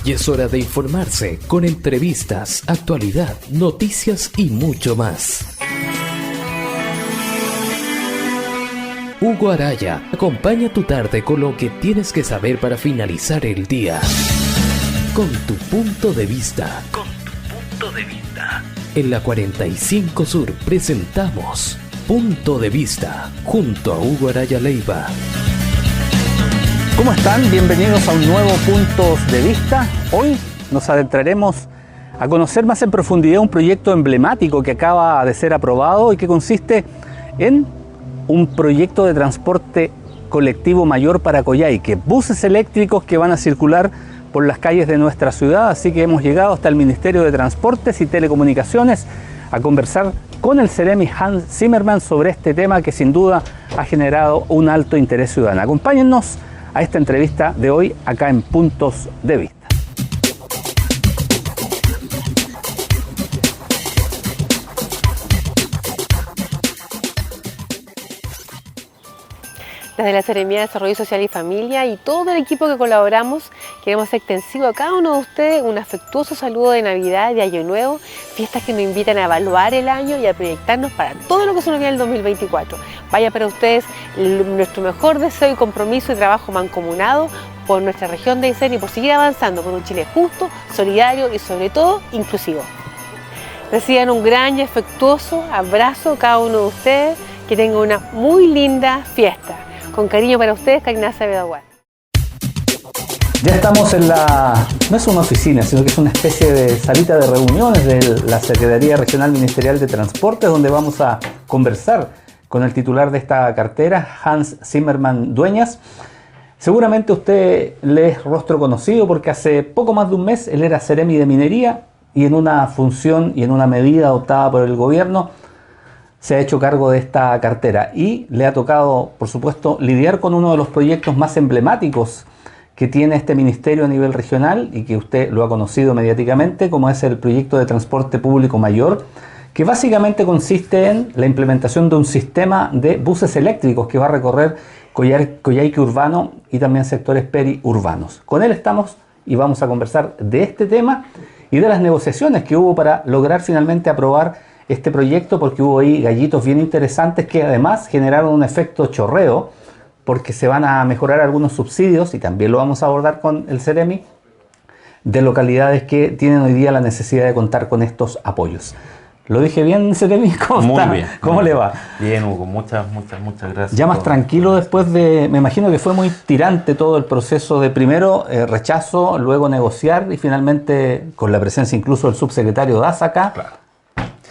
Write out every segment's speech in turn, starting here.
Y es hora de informarse con entrevistas, actualidad, noticias y mucho más. Hugo Araya acompaña tu tarde con lo que tienes que saber para finalizar el día. Con tu punto de vista. En la 45 Sur presentamos Punto de Vista junto a Hugo Araya Leiva. ¿Cómo están? Bienvenidos a un nuevo Puntos de Vista. Hoy nos adentraremos a conocer más en profundidad un proyecto emblemático que acaba de ser aprobado y que consiste en un proyecto de transporte colectivo mayor para Coyhaique. Buses eléctricos que van a circular por las calles de nuestra ciudad, así que hemos llegado hasta el Ministerio de Transportes y Telecomunicaciones a conversar con el Ceremi Hans Zimmermann sobre este tema que sin duda ha generado un alto interés ciudadano. Acompáñennos a esta entrevista de hoy acá en Puntos de Vista. Desde la Seremía de Desarrollo Social y Familia y todo el equipo que colaboramos, queremos hacer extensivo a cada uno de ustedes un afectuoso saludo de Navidad, de Año Nuevo, fiestas que nos invitan a evaluar el año y a proyectarnos para todo lo que se nos viene el 2024. Vaya para ustedes nuestro mejor deseo y compromiso y trabajo mancomunado por nuestra región de Aysén y por seguir avanzando con un Chile justo, solidario y sobre todo inclusivo. Reciban un gran y afectuoso abrazo cada uno de ustedes, que tengan una muy linda fiesta. Con cariño para ustedes, Karina Acevedo. Ya estamos en no es una oficina, sino que es una especie de salita de reuniones de la Secretaría Regional Ministerial de Transportes, donde vamos a conversar con el titular de esta cartera, Hans Zimmermann Dueñas. Seguramente usted le es rostro conocido porque hace poco más de un mes él era Ceremi de Minería y en una función y en una medida adoptada por el gobierno se ha hecho cargo de esta cartera y le ha tocado, por supuesto, lidiar con uno de los proyectos más emblemáticos que tiene este ministerio a nivel regional y que usted lo ha conocido mediáticamente, como es el proyecto de transporte público mayor, que básicamente consiste en la implementación de un sistema de buses eléctricos que va a recorrer Coyhaique urbano y también sectores periurbanos. Con él estamos y vamos a conversar de este tema y de las negociaciones que hubo para lograr finalmente aprobar este proyecto, porque hubo ahí gallitos bien interesantes que además generaron un efecto chorreo, porque se van a mejorar algunos subsidios, y también lo vamos a abordar con el Ceremi, de localidades que tienen hoy día la necesidad de contar con estos apoyos. ¿Lo dije bien, Ceremi? ¿Cómo está? Muy bien. ¿Cómo le va? Bien, Hugo, muchas gracias. Ya más tranquilo después de, me imagino que fue muy tirante todo el proceso de primero rechazo, luego negociar y finalmente con la presencia incluso del subsecretario Daza acá, Claro.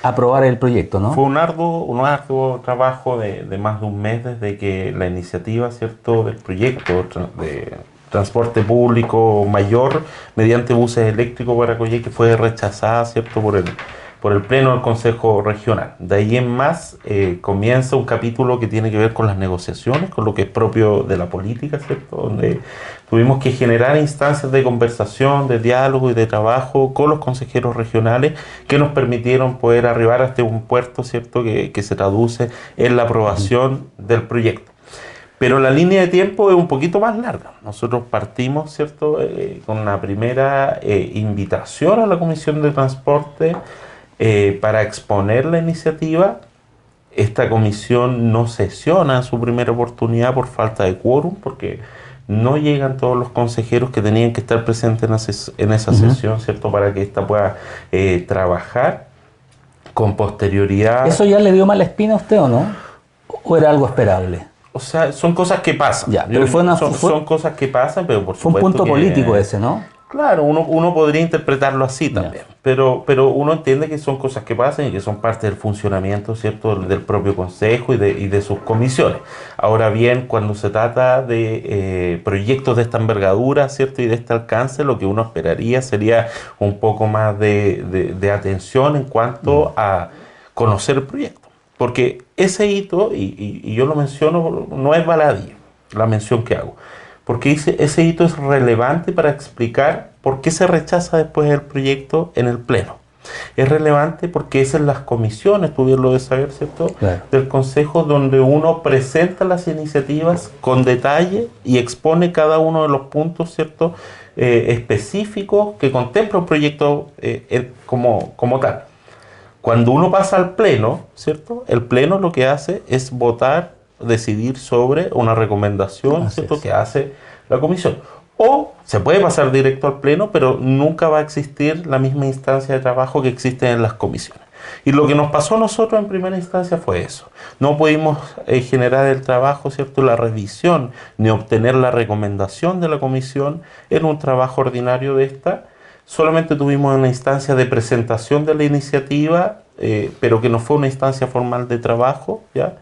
Aprobar el proyecto, ¿no? Fue un arduo trabajo de más de un mes desde que la iniciativa, ¿cierto?, del proyecto de transporte público mayor mediante buses eléctricos para Coyhaique fue rechazada, ¿cierto?, por el Pleno del Consejo Regional. De ahí en más comienza un capítulo que tiene que ver con las negociaciones, con lo que es propio de la política, ¿cierto?, donde tuvimos que generar instancias de conversación, de diálogo y de trabajo con los consejeros regionales que nos permitieron poder arribar hasta un puerto, ¿cierto?, que se traduce en la aprobación del proyecto. Pero la línea de tiempo es un poquito más larga. Nosotros partimos, ¿cierto?, con una primera invitación a la Comisión de Transporte para exponer la iniciativa. Esta comisión no sesiona en su primera oportunidad por falta de quórum, porque no llegan todos los consejeros que tenían que estar presentes en esa sesión, ¿cierto?, para que esta pueda trabajar con posterioridad. ¿Eso ya le dio mala espina a usted o no? ¿O era algo esperable? O sea, son cosas que pasan. Ya, pero son cosas que pasan, pero por fue supuesto un punto que, político ese, ¿no? Claro, uno podría interpretarlo así también, pero uno entiende que son cosas que pasan y que son parte del funcionamiento, ¿cierto?, del propio Consejo y de sus comisiones. Ahora bien, cuando se trata de proyectos de esta envergadura, ¿cierto?, y de este alcance, lo que uno esperaría sería un poco más de atención en cuanto a conocer el proyecto. Porque ese hito, y yo lo menciono, no es baladí la mención que hago, porque ese hito es relevante para explicar por qué se rechaza después el proyecto en el Pleno. Es relevante porque es en las comisiones, tú bien lo debes saber, ¿cierto? Claro. Del Consejo, donde uno presenta las iniciativas con detalle y expone cada uno de los puntos, ¿cierto? Específicos que contempla un proyecto como tal. Cuando uno pasa al pleno, ¿cierto? El pleno lo que hace es votar, decidir sobre una recomendación, ¿cierto? Que hace la comisión. O se puede pasar directo al pleno, pero nunca va a existir la misma instancia de trabajo que existe en las comisiones. Y lo que nos pasó a nosotros en primera instancia fue eso. No pudimos generar el trabajo, ¿cierto? La revisión, ni obtener la recomendación de la comisión en un trabajo ordinario de esta. Solamente tuvimos una instancia de presentación de la iniciativa, pero que no fue una instancia formal de trabajo, ¿ya?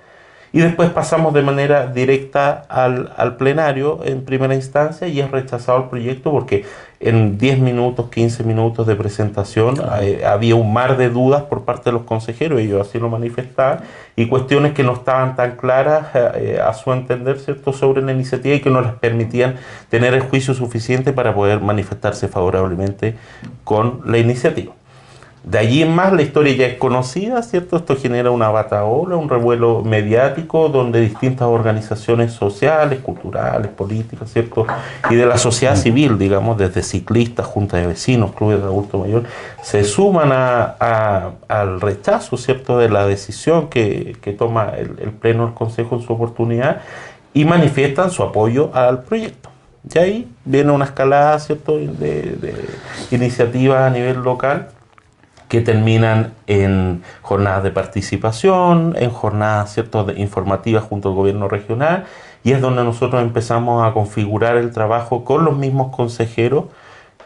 Y después pasamos de manera directa al plenario en primera instancia y es rechazado el proyecto porque en 10 minutos, 15 minutos de presentación había un mar de dudas por parte de los consejeros, ellos así lo manifestaban, y cuestiones que no estaban tan claras a su entender, ¿cierto?, sobre la iniciativa y que no les permitían tener el juicio suficiente para poder manifestarse favorablemente con la iniciativa. De allí en más la historia ya es conocida, ¿cierto? Esto genera una batahola, un revuelo mediático donde distintas organizaciones sociales, culturales, políticas, ¿cierto? Y de la sociedad civil, digamos, desde ciclistas, juntas de vecinos, clubes de adultos mayores, se suman al rechazo, ¿cierto?, de la decisión que toma el Pleno del Consejo en su oportunidad y manifiestan su apoyo al proyecto. Y ahí viene una escalada, ¿cierto?, de iniciativas a nivel local, que terminan en jornadas de participación, en jornadas, ¿cierto?, informativas junto al gobierno regional, y es donde nosotros empezamos a configurar el trabajo con los mismos consejeros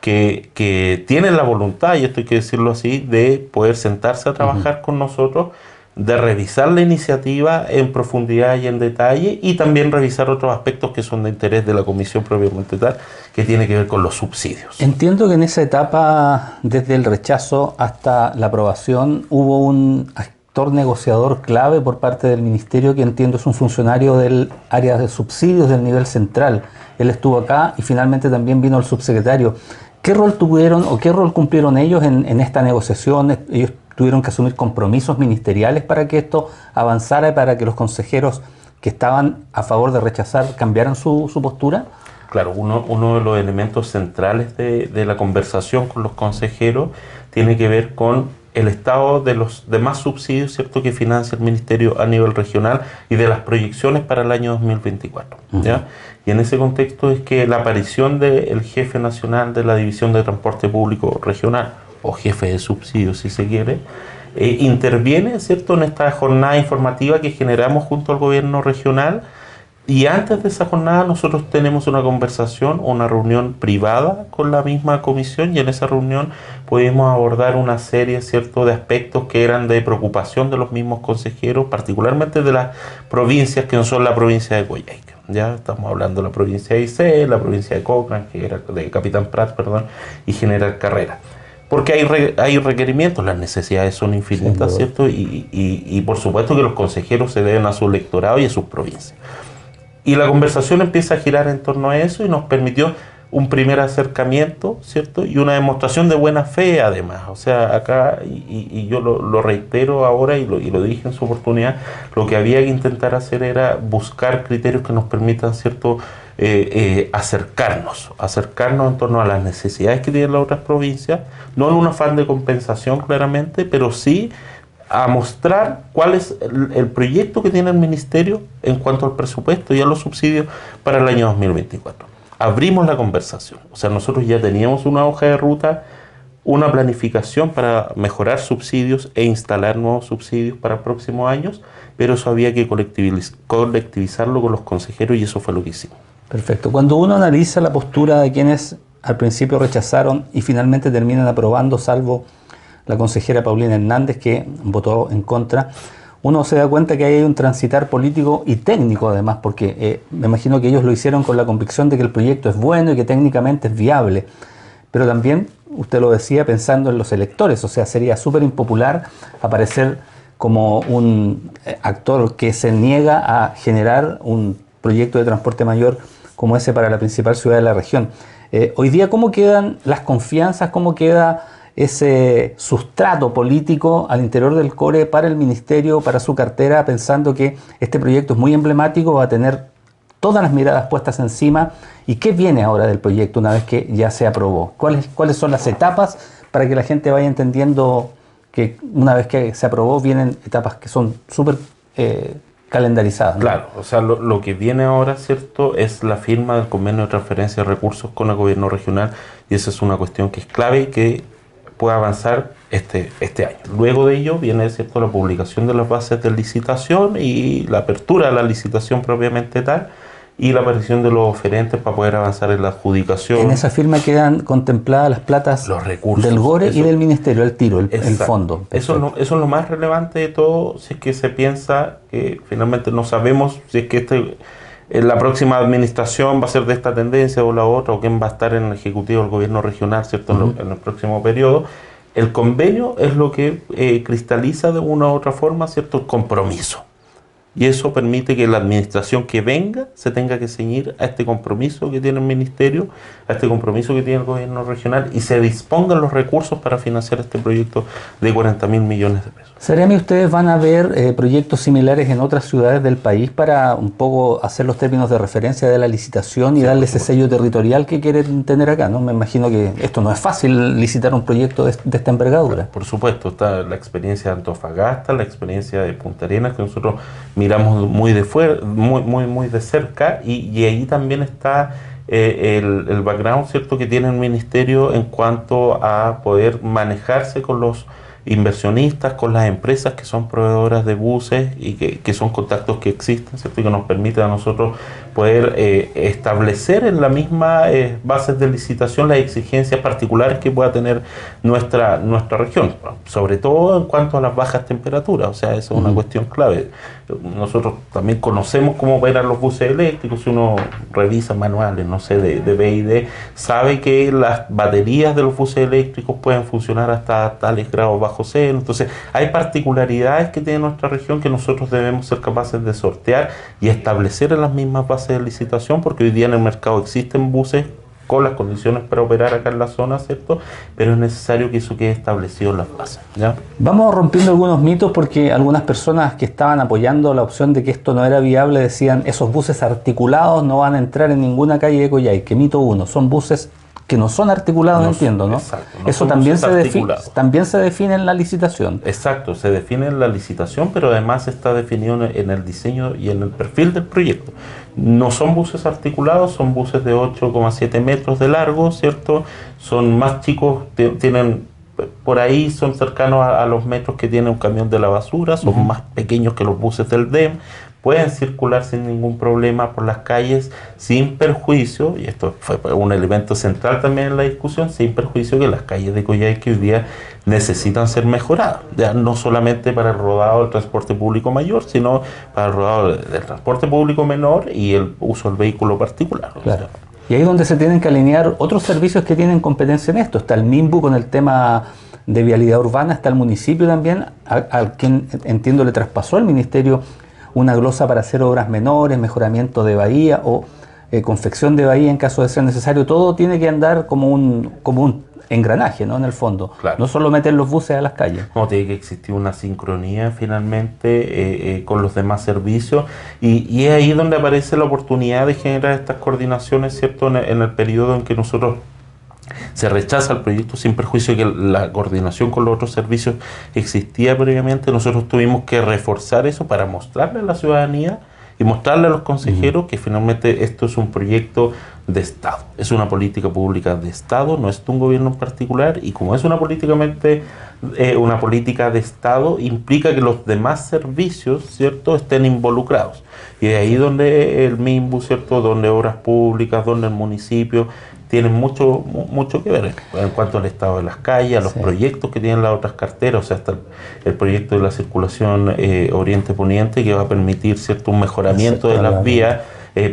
que tienen la voluntad, y esto hay que decirlo así, de poder sentarse a trabajar con nosotros, de revisar la iniciativa en profundidad y en detalle, y también revisar otros aspectos que son de interés de la comisión propiamente tal, que tiene que ver con los subsidios. Entiendo que en esa etapa, desde el rechazo hasta la aprobación, hubo un actor negociador clave por parte del ministerio, que entiendo es un funcionario del área de subsidios del nivel central. Él estuvo acá y finalmente también vino el subsecretario. ¿Qué rol tuvieron o qué rol cumplieron ellos en esta negociación? Ellos tuvieron que asumir compromisos ministeriales para que esto avanzara y para que los consejeros que estaban a favor de rechazar cambiaran su postura. Claro, uno de los elementos centrales de la conversación con los consejeros tiene que ver con el estado de los demás subsidios, ¿cierto?, que financia el Ministerio a nivel regional y de las proyecciones para el año 2024. ¿Ya? Y en ese contexto es que la aparición del jefe nacional de la División de Transporte Público Regional, o jefe de subsidios si se quiere, interviene, ¿cierto?, en esta jornada informativa que generamos junto al gobierno regional. Y antes de esa jornada nosotros tenemos una conversación, una reunión privada con la misma comisión, y en esa reunión pudimos abordar una serie, ¿cierto?, de aspectos que eran de preocupación de los mismos consejeros, particularmente de las provincias que no son la provincia de Coyhaique. Ya estamos hablando de la provincia de Aysén, la provincia de Cochrane, que era de Capitán Prat, perdón, y General Carrera. Porque hay requerimientos, las necesidades son infinitas, ¿cierto? Y por supuesto que los consejeros se deben a su electorado y a sus provincias. Y la conversación empieza a girar en torno a eso y nos permitió un primer acercamiento, ¿cierto? Y una demostración de buena fe, además. O sea, acá, y yo lo reitero ahora y lo dije en su oportunidad, lo que había que intentar hacer era buscar criterios que nos permitan, ¿cierto?, acercarnos en torno a las necesidades que tienen las otras provincias, no en un afán de compensación claramente, pero sí a mostrar cuál es el proyecto que tiene el ministerio en cuanto al presupuesto y a los subsidios para el año 2024. Abrimos la conversación, o sea, nosotros ya teníamos una hoja de ruta, una planificación para mejorar subsidios e instalar nuevos subsidios para próximos años, pero eso había que colectivizarlo con los consejeros y eso fue lo que hicimos. Perfecto. Cuando uno analiza la postura de quienes al principio rechazaron y finalmente terminan aprobando, salvo la consejera Paulina Hernández, que votó en contra, uno se da cuenta que hay un transitar político y técnico además, porque me imagino que ellos lo hicieron con la convicción de que el proyecto es bueno y que técnicamente es viable, pero también, usted lo decía, pensando en los electores, o sea, sería súper impopular aparecer como un actor que se niega a generar un proyecto de transporte mayor como ese para la principal ciudad de la región. Hoy día, ¿cómo quedan las confianzas? ¿Cómo queda ese sustrato político al interior del CORE para el ministerio, para su cartera, pensando que este proyecto es muy emblemático, va a tener todas las miradas puestas encima? ¿Y qué viene ahora del proyecto una vez que ya se aprobó? ¿Cuáles son las etapas para que la gente vaya entendiendo que una vez que se aprobó vienen etapas que son súper calendarizadas, ¿no? Claro, o sea, lo que viene ahora, ¿cierto?, es la firma del convenio de transferencia de recursos con el gobierno regional, y esa es una cuestión que es clave y que puede avanzar este año. Luego de ello viene, ¿cierto?, la publicación de las bases de licitación y la apertura de la licitación propiamente tal, y la aparición de los oferentes para poder avanzar en la adjudicación. En esa firma quedan contempladas las platas, los recursos del GORE y del ministerio, el tiro, el fondo. Eso es lo más relevante de todo, si es que se piensa que finalmente no sabemos si es que la próxima administración va a ser de esta tendencia o la otra, o quién va a estar en el ejecutivo del gobierno regional, ¿cierto?, en el próximo periodo. El convenio es lo que cristaliza de una u otra forma, ¿cierto?, el compromiso. Y eso permite que la administración que venga se tenga que ceñir a este compromiso que tiene el ministerio, a este compromiso que tiene el gobierno regional, y se dispongan los recursos para financiar este proyecto de 40.000 millones de pesos. Seremi, ¿ustedes van a ver proyectos similares en otras ciudades del país para un poco hacer los términos de referencia de la licitación y darle ese sello territorial que quieren tener acá, ¿no? Me imagino que esto no es fácil, licitar un proyecto de esta envergadura. Por supuesto, está la experiencia de Antofagasta, la experiencia de Punta Arenas, que nosotros miramos muy de cerca, y ahí también está el background, ¿cierto?, que tiene el ministerio en cuanto a poder manejarse con los inversionistas, con las empresas que son proveedoras de buses y que son contactos que existen, ¿cierto?, y que nos permiten a nosotros poder establecer en la misma bases de licitación las exigencias particulares que pueda tener nuestra región, sobre todo en cuanto a las bajas temperaturas. O sea, esa es una cuestión clave. Nosotros también conocemos cómo operan los buses eléctricos. Si uno revisa manuales, no sé, de BID, sabe que las baterías de los buses eléctricos pueden funcionar hasta tales grados bajo cero. Entonces, hay particularidades que tiene nuestra región que nosotros debemos ser capaces de sortear y establecer en las mismas bases de licitación, porque hoy día en el mercado existen buses con las condiciones para operar acá en la zona, ¿cierto? Pero es necesario que eso quede establecido en las bases, ¿ya? Vamos rompiendo algunos mitos, porque algunas personas que estaban apoyando la opción de que esto no era viable decían: esos buses articulados no van a entrar en ninguna calle de Coyhaique. Que mito uno, son buses que no son articulados, no entiendo, ¿no? Exacto. Eso también se define en la licitación. Exacto, se define en la licitación, pero además está definido en el diseño y en el perfil del proyecto. No son buses articulados, son buses de 8,7 metros de largo, ¿cierto? Son más chicos, tienen por ahí, son cercanos a los metros que tiene un camión de la basura, son más pequeños que los buses del DEM, pueden circular sin ningún problema por las calles, sin perjuicio, y esto fue un elemento central también en la discusión, sin perjuicio que las calles de Coyhaique hoy día necesitan ser mejoradas, ya no solamente para el rodado del transporte público mayor, sino para el rodado del transporte público menor y el uso del vehículo particular. Claro. Y ahí es donde se tienen que alinear otros servicios que tienen competencia en esto. Está el MIMBU con el tema de vialidad urbana, está el municipio también, al quien entiendo le traspasó el ministerio una glosa para hacer obras menores, mejoramiento de bahía o confección de bahía en caso de ser necesario. Todo tiene que andar como un engranaje, ¿no? En el fondo. Claro. No solo meter los buses a las calles. No, tiene que existir una sincronía finalmente con los demás servicios, y es ahí donde aparece la oportunidad de generar estas coordinaciones, ¿cierto? En el periodo en que nosotros se rechaza el proyecto, sin perjuicio de que la coordinación con los otros servicios existía previamente. Nosotros tuvimos que reforzar eso para mostrarle a la ciudadanía y mostrarle a los consejeros que finalmente esto es un proyecto de Estado, es una política pública de Estado, no es de un gobierno en particular, y como es una política de Estado, implica que los demás servicios, ¿cierto?, estén involucrados. Y es ahí donde el MIMBU, ¿cierto?, donde obras públicas, donde el municipio tienen mucho que ver en cuanto al estado de las calles, a los proyectos que tienen las otras carteras. O sea, hasta el proyecto de la circulación Oriente-Poniente, que va a permitir, ¿cierto?, un mejoramiento de las vías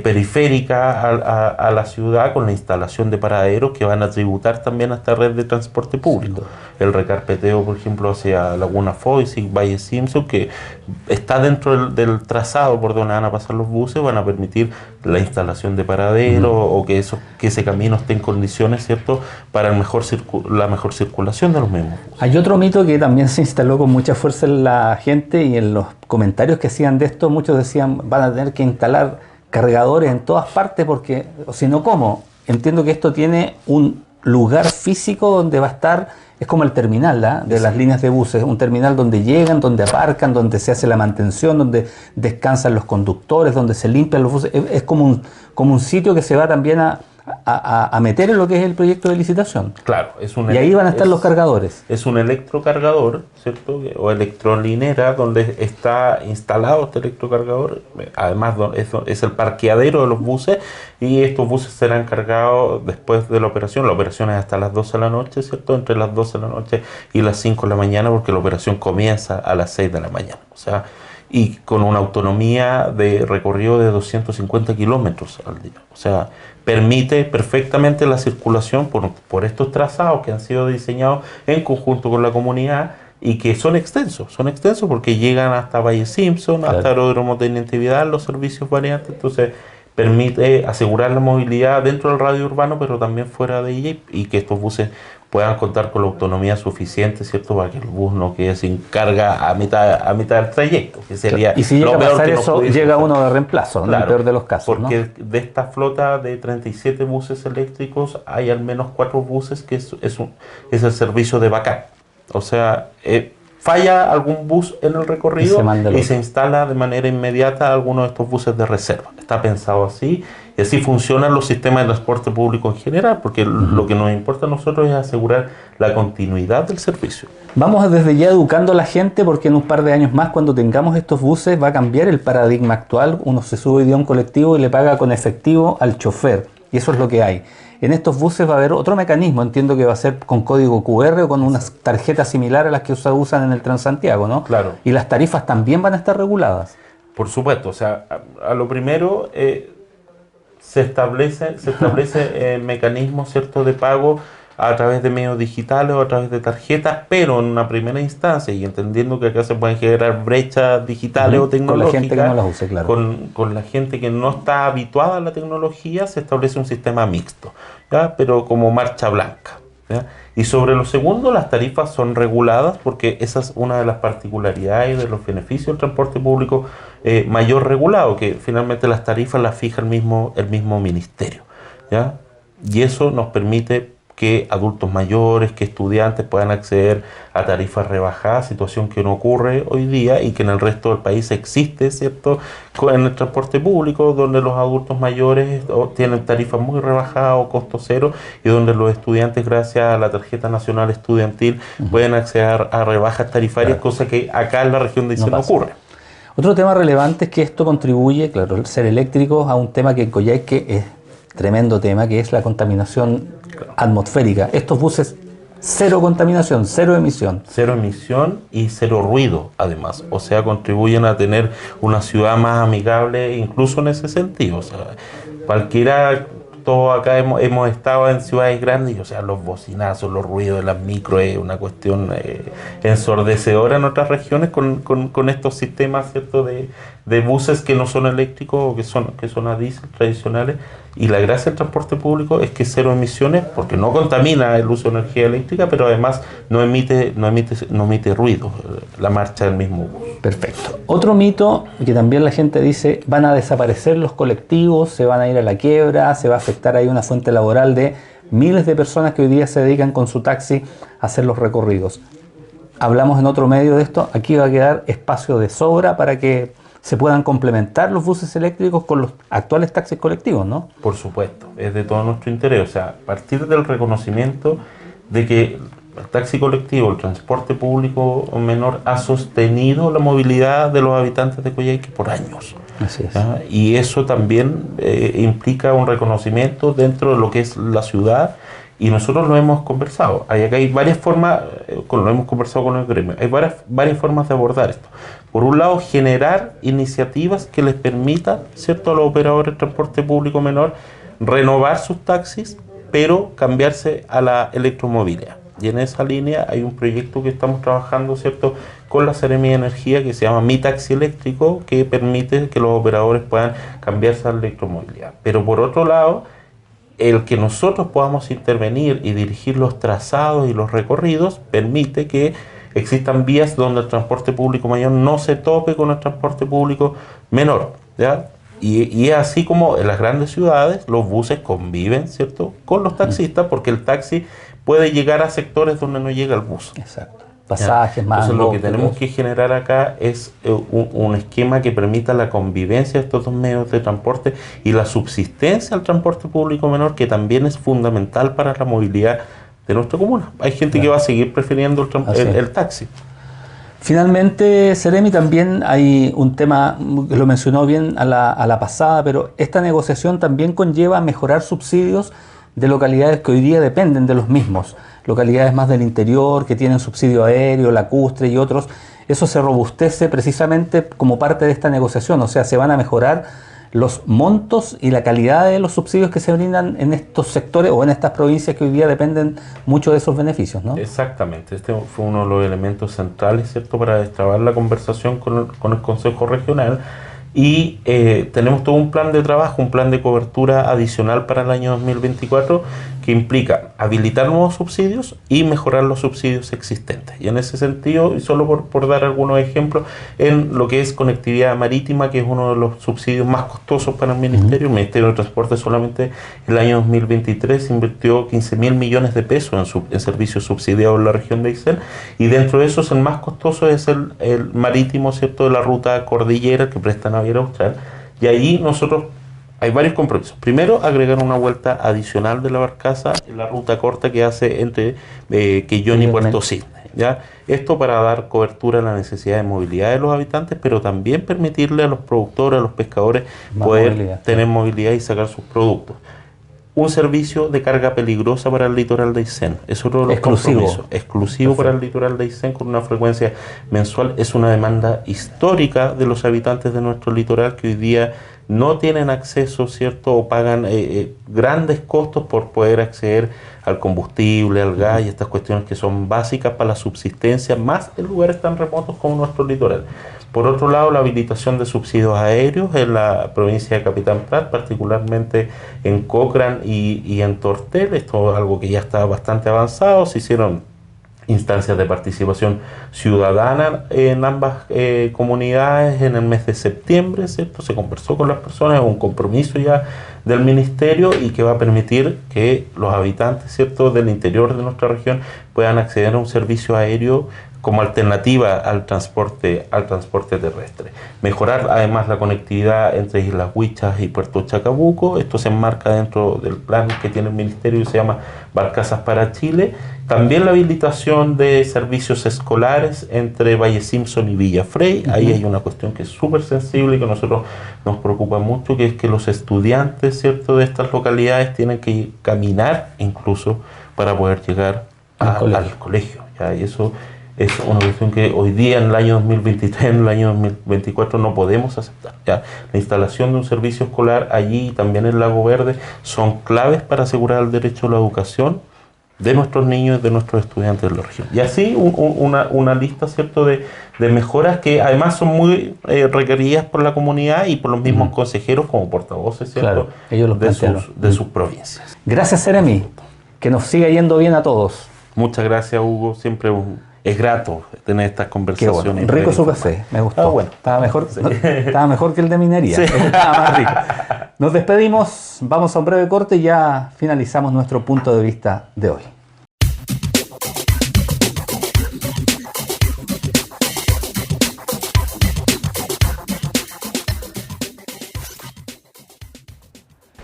periférica a la ciudad, con la instalación de paraderos que van a tributar también a esta red de transporte público. El recarpeteo, por ejemplo, hacia Laguna Foyce, Valle Simpson, que está dentro del trazado por donde van a pasar los buses, van a permitir la instalación de paraderos o que ese camino esté en condiciones, ¿cierto?, para la mejor circulación de los mismos. Hay otro mito que también se instaló con mucha fuerza en la gente, y en los comentarios que hacían de esto, muchos decían van a tener que instalar cargadores en todas partes, porque, o si no, ¿cómo? Entiendo que esto tiene un lugar físico donde va a estar, es como el terminal de las líneas de buses, un terminal donde llegan, donde aparcan, donde se hace la mantención, donde descansan los conductores, donde se limpian los buses. Es como un sitio que se va también a meter en lo que es el proyecto de licitación. Claro, y ahí van a estar los cargadores. Es un electrocargador, ¿cierto? O electrolinera, donde está instalado este electrocargador. Además, es el parqueadero de los buses, y estos buses serán cargados después de la operación. La operación es hasta las 12 de la noche, ¿cierto? Entre las 12 de la noche y las 5 de la mañana, porque la operación comienza a las 6 de la mañana. O sea, y con una autonomía de recorrido de 250 kilómetros al día. O sea, permite perfectamente la circulación por estos trazados que han sido diseñados en conjunto con la comunidad, y que son extensos porque llegan hasta Valle Simpson, claro, hasta Aeródromo Teniente Vidal, los servicios variantes. Entonces permite asegurar la movilidad dentro del radio urbano, pero también fuera de ella, y que estos buses puedan contar con la autonomía suficiente, ¿cierto?, para que el bus no quede sin carga a mitad del trayecto, que sería, y si llega a pasar eso, llega uno de reemplazo, claro, en el peor de los casos, porque de esta flota de 37 buses eléctricos hay al menos 4 buses que es el servicio de backup. O sea, falla algún bus en el recorrido y se instala de manera inmediata alguno de estos buses de reserva. Está pensado así, y así funcionan los sistemas de transporte público en general, porque lo que nos importa a nosotros es asegurar la continuidad del servicio. Vamos desde ya educando a la gente, porque en un par de años más, cuando tengamos estos buses, va a cambiar el paradigma actual. Uno se sube hoy día a un colectivo y le paga con efectivo al chofer, y eso es lo que hay. En estos buses va a haber otro mecanismo, entiendo que va a ser con código QR o con unas tarjetas similares a las que se usan en el Transantiago, ¿no? Claro. Y las tarifas también van a estar reguladas. Por supuesto, o sea, a lo primero se establece mecanismos, ¿cierto?, de pago a través de medios digitales o a través de tarjetas, pero en una primera instancia, y entendiendo que acá se pueden generar brechas digitales o tecnológicas, con la gente que no las use, claro. Con la gente que no está habituada a la tecnología, se establece un sistema mixto, ¿ya?, pero como marcha blanca, ¿ya? Y sobre lo segundo, las tarifas son reguladas, porque esa es una de las particularidades de los beneficios del transporte público mayor regulado, que finalmente las tarifas las fija el mismo ministerio, ¿ya? Y eso nos permite que adultos mayores, que estudiantes puedan acceder a tarifas rebajadas, situación que no ocurre hoy día y que en el resto del país existe, ¿cierto?, en el transporte público, donde los adultos mayores tienen tarifas muy rebajadas o costo cero, y donde los estudiantes, gracias a la tarjeta nacional estudiantil, pueden acceder a rebajas tarifarias, claro, cosa que acá en la región de Aysén no ocurre. Otro tema relevante es que esto contribuye, claro, el ser eléctrico, a un tema que en Coyhaique es tremendo tema, que es la contaminación atmosférica. Estos buses, cero contaminación, cero emisión. Cero emisión y cero ruido, además. O sea, contribuyen a tener una ciudad más amigable, incluso en ese sentido. O sea, cualquiera, todos acá hemos estado en ciudades grandes, y, o sea, los bocinazos, los ruidos de las micros es una cuestión ensordecedora en otras regiones con estos sistemas, ¿cierto?, de buses que no son eléctricos o que son a diésel tradicionales. Y la gracia del transporte público es que cero emisiones, porque no contamina el uso de energía eléctrica, pero además no emite ruido la marcha del mismo bus. Perfecto. Otro mito que también la gente dice: van a desaparecer los colectivos, se van a ir a la quiebra, se va a afectar ahí una fuente laboral de miles de personas que hoy día se dedican con su taxi a hacer los recorridos. Hablamos en otro medio de esto, aquí va a quedar espacio de sobra para que se puedan complementar los buses eléctricos con los actuales taxis colectivos, ¿no? Por supuesto, es de todo nuestro interés. O sea, a partir del reconocimiento de que el taxi colectivo, el transporte público menor, ha sostenido la movilidad de los habitantes de Coyhaique por años. Así es. ¿Ya? Y eso también implica un reconocimiento dentro de lo que es la ciudad, Y nosotros lo hemos conversado. Acá hay varias formas, lo hemos conversado con el gremio, hay varias formas de abordar esto. Por un lado, generar iniciativas que les permitan, ¿cierto?, a los operadores de transporte público menor renovar sus taxis, pero cambiarse a la electromovilidad. Y en esa línea hay un proyecto que estamos trabajando, ¿cierto?, con la Seremi de Energía, que se llama Mi Taxi Eléctrico, que permite que los operadores puedan cambiarse a la electromovilidad. Pero por otro lado, el que nosotros podamos intervenir y dirigir los trazados y los recorridos permite que existan vías donde el transporte público mayor no se tope con el transporte público menor, ¿ya? Y es así como en las grandes ciudades los buses conviven, ¿cierto?, con los taxistas, porque el taxi puede llegar a sectores donde no llega el bus. Exacto. Pasajes más. Entonces lo que tenemos que generar acá es un esquema que permita la convivencia de estos dos medios de transporte y la subsistencia al transporte público menor, que también es fundamental para la movilidad de nuestra comuna. Hay gente que va a seguir prefiriendo el taxi. Finalmente, Seremi, también hay un tema que lo mencionó bien a la pasada, pero esta negociación también conlleva mejorar subsidios de localidades que hoy día dependen de los mismos, localidades más del interior que tienen subsidio aéreo, lacustre y otros. Eso se robustece precisamente como parte de esta negociación, o sea, se van a mejorar los montos y la calidad de los subsidios que se brindan en estos sectores o en estas provincias que hoy día dependen mucho de esos beneficios, ¿no? Exactamente, este fue uno de los elementos centrales, ¿cierto?, para destrabar la conversación con el Consejo Regional. Y tenemos todo un plan de trabajo, un plan de cobertura adicional para el año 2024 que implica habilitar nuevos subsidios y mejorar los subsidios existentes. Y en ese sentido, y solo por dar algunos ejemplos, en lo que es conectividad marítima, que es uno de los subsidios más costosos para el Ministerio, el Ministerio de Transporte solamente el año 2023 invirtió 15.000 millones de pesos en servicios subsidiados en la región de Aysén, y dentro de esos el más costoso es el marítimo, ¿cierto?, de la ruta cordillera que presta Naviera Austral. Y ahí nosotros hay varios compromisos. Primero, agregar una vuelta adicional de la barcaza en la ruta corta que hace entre Quellón y Puerto Cisne, ¿ya? Esto para dar cobertura a la necesidad de movilidad de los habitantes, pero también permitirle a los productores, a los pescadores, poder tener movilidad y sacar sus productos. Un servicio de carga peligrosa para el litoral de Aysén. Es otro de los compromisos. Exclusivo para el litoral de Aysén, con una frecuencia mensual. Es una demanda histórica de los habitantes de nuestro litoral que hoy día no tienen acceso, ¿cierto?, o pagan grandes costos por poder acceder al combustible, al gas y estas cuestiones que son básicas para la subsistencia, más en lugares tan remotos como nuestro litoral. Por otro lado, la habilitación de subsidios aéreos en la provincia de Capitán Prat, particularmente en Cochrane y en Tortel. Esto es algo que ya está bastante avanzado. Se hicieron instancias de participación ciudadana en ambas comunidades en el mes de septiembre, ¿cierto? Se conversó con las personas, es un compromiso ya del Ministerio y que va a permitir que los habitantes, ¿cierto?, del interior de nuestra región puedan acceder a un servicio aéreo como alternativa al transporte terrestre. Mejorar además la conectividad entre Islas Huichas y Puerto Chacabuco. Esto se enmarca dentro del plan que tiene el Ministerio y se llama Barcazas para Chile. También la habilitación de servicios escolares entre Valle Simpson y Villa Frey. Ahí hay una cuestión que es súper sensible y que a nosotros nos preocupa mucho, que es que los estudiantes, ¿cierto?, de estas localidades tienen que caminar incluso para poder llegar al colegio, ¿ya? Y eso es una cuestión que hoy día, en el año 2023, en el año 2024, no podemos aceptar, ¿ya? La instalación de un servicio escolar allí y también en Lago Verde son claves para asegurar el derecho a la educación de nuestros niños y de nuestros estudiantes de la región. Y así una lista, ¿cierto?, de mejoras que además son muy requeridas por la comunidad y por los mismos consejeros como portavoces, ¿cierto?, claro, ellos de sus provincias. Gracias, Seremi. Que nos siga yendo bien a todos. Muchas gracias, Hugo. Siempre es grato tener estas conversaciones. Qué bueno. Rico su café, me gustó. Bueno. Estaba mejor, Sí. estaba mejor que el de minería. Sí. Estaba más rico. Nos despedimos, vamos a un breve corte y ya finalizamos nuestro punto de vista de hoy.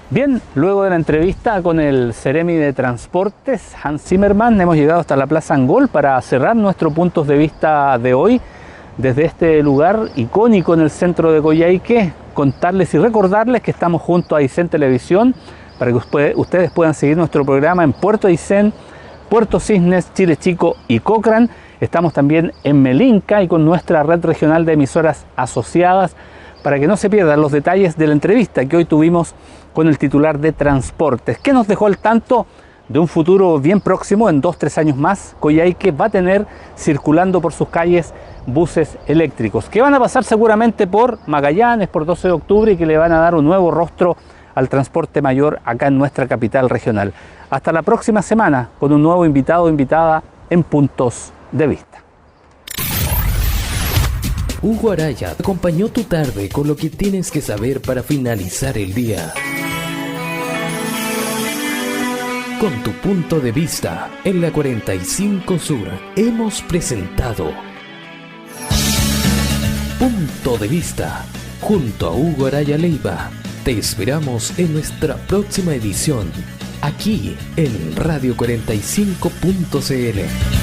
Bien, luego de la entrevista con el Seremi de Transportes, Hans Zimmermann, hemos llegado hasta la Plaza Angol para cerrar nuestro punto de vista de hoy. Desde este lugar icónico en el centro de Coyhaique, contarles y recordarles que estamos junto a Aysén Televisión para que ustedes puedan seguir nuestro programa en Puerto Aysén, Puerto Cisnes, Chile Chico y Cochrane. Estamos también en Melinca y con nuestra red regional de emisoras asociadas, para que no se pierdan los detalles de la entrevista que hoy tuvimos con el titular de Transportes, que nos dejó al tanto de un futuro bien próximo, en 2-3 años más, Coyhaique va a tener circulando por sus calles buses eléctricos, que van a pasar seguramente por Magallanes, por 12 de octubre, y que le van a dar un nuevo rostro al transporte mayor acá en nuestra capital regional. Hasta la próxima semana con un nuevo invitado o invitada en Puntos de Vista. Hugo Araya acompañó tu tarde con lo que tienes que saber para finalizar el día. Con tu punto de vista, en la 45 Sur hemos presentado Punto de Vista junto a Hugo Araya Leiva. Te esperamos en nuestra próxima edición, aquí en Radio 45.cl.